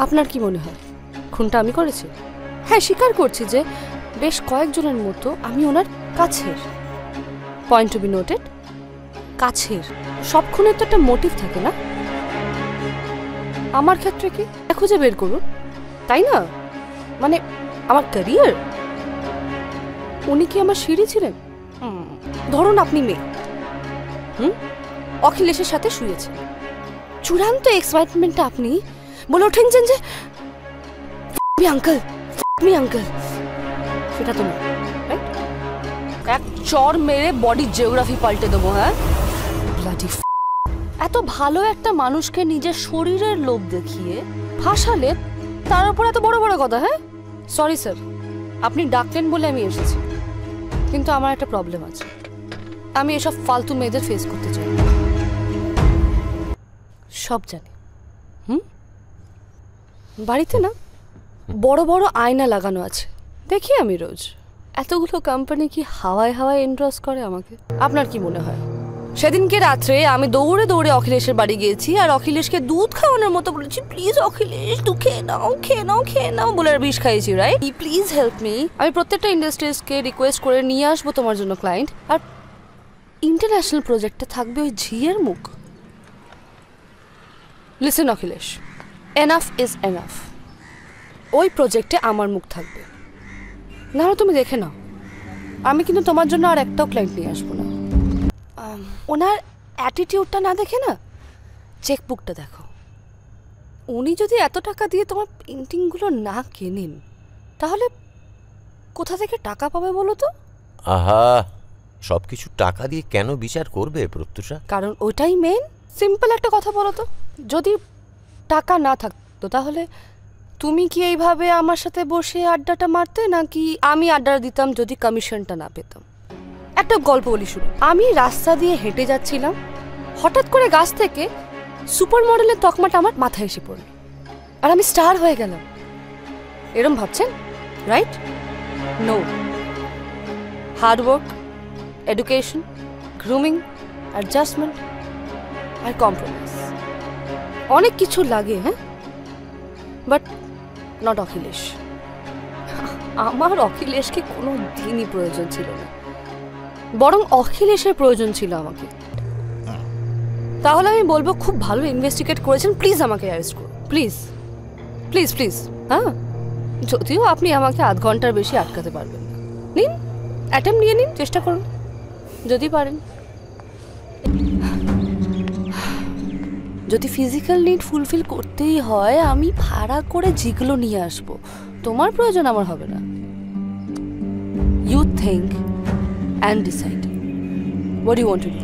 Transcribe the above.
আপনার কি মনে হয় খুনটা আমি করেছি? হ্যাঁ, স্বীকার করছি যে বেশ কয়েকজনের মতো আমি ওনার কাছের। পয়েন্ট টু বি নোটেড, কাছের। সব খুনের তো একটা মোটিভ থাকে না? আমার ক্ষেত্রে কি খুঁজে বের করুন, তাই না? মানে আমার ক্যারিয়ার। উনি কি আমার সিঁড়ি ছিলেন? ধরুন আপনি মেয়ে, অখিলেশের সাথে শুয়েছেন, চূড়ান্ত এক্সাইটমেন্টটা আপনি বলে ওঠেন যে আঙ্কেল মি আঙ্কেল, সেটা তো না, রাইট? এক চর মেরে বডি জিওগ্রাফি পাল্টে দেবো। হ্যাঁ, ব্লাডি এত ভালো একটা মানুষকে নিজের শরীরের লোভ দেখিয়ে ফাঁসালে, তার উপর এত বড় বড় কথা। হ্যাঁ, সরি স্যার, আপনি ডাকলেন বলে আমি এসেছি, কিন্তু আমার একটা প্রবলেম আছে। আমি এসব ফালতু মেয়েদের ফেস করতে চাই। সব জানি। বাড়িতে না বড় বড় আয়না লাগানো আছে, দেখি আমি রোজ। এতগুলো কোম্পানি কি হাওয়ায় হাওয়ায় এন্ড্রস করে আমাকে? আপনার কি মনে হয় সেদিনকে রাত্রে আমি দৌড়ে দৌড়ে অখিলেশের বাড়ি গিয়েছি আর অখিলেশকে দুধ খাওয়ানোর মতো বলেছি, প্লিজ অখিলেশ তুই খেয়ে নাও খেয়ে নাও খেয়ে নাও বলে আর বিষ খাইয়েছি, রাইট? Please help me. আমি প্রত্যেকটা ইন্ডাস্ট্রিজকে রিকোয়েস্ট করে নিয়ে আসবো তোমার জন্য ক্লায়েন্ট, আর ইন্টারন্যাশনাল প্রজেক্টে থাকবে ওই ঝিয়ের মুখ। Listen Akhilesh, enough is enough. ওই প্রজেক্টে আমার মুখ থাকবে, না তুমি দেখে নাও। আমি কিন্তু তোমার জন্য আর একটাও ক্লায়েন্ট নিয়ে আসবো না। ওনার অ্যাটিটিউডটা না দেখে না, চেকবুকটা দেখো। উনি যদি এত টাকা দিয়ে তোমার পেন্টিংগুলো না কেনেন, তাহলে কোথা থেকে টাকা পাবে বলো তো? আহা, সবকিছু টাকা দিয়ে কেন বিচার করবে প্রত্যুষা? কারণ ওটাই মেন। সিম্পল একটা কথা বলো তো, যদি টাকা না থাকতো তাহলে তুমি কি এইভাবে আমার সাথে বসে আড্ডাটা মারতে, নাকি আমি আড্ডা দিতাম যদি কমিশনটা না পেতাম? একটা গল্প বলি শুরু। আমি রাস্তা দিয়ে হেঁটে যাচ্ছিলাম, হঠাৎ করে গাছ থেকে সুপার মডেলের তকমাটা আমার মাথায় এসে পড়ল, আর আমি স্টার হয়ে গেলাম। এরম ভাবছেন, right? No, hard work, education, grooming, adjustment আর কম্প্রোমাইজ, অনেক কিছু লাগে। হ্যাঁ, বাট নট অখিলেশ। আমার অখিলেশকে কোনো দিনই প্রয়োজন ছিল না, বরং অখিলেশের প্রয়োজন ছিল আমাকে। তাহলে আমি বলবো খুব ভালো ইনভেস্টিগেট করেছেন, প্লিজ আমাকে অ্যারেস্ট করুন, প্লিজ প্লিজ প্লিজ। হ্যাঁ, যদিও আপনি আমাকে আধ ঘন্টার বেশি আটকাতে পারবেন না। নিন, অ্যাটেম্প নিয়ে নিন, চেষ্টা করুন, যদি পারেন। যদি ফিজিক্যাল নিড ফুলফিল করতেই হয়, আমি ভাড়া করে যেগুলো নিয়ে আসবো, তোমার প্রয়োজন আমার হবে না। You think and decide what you want to do.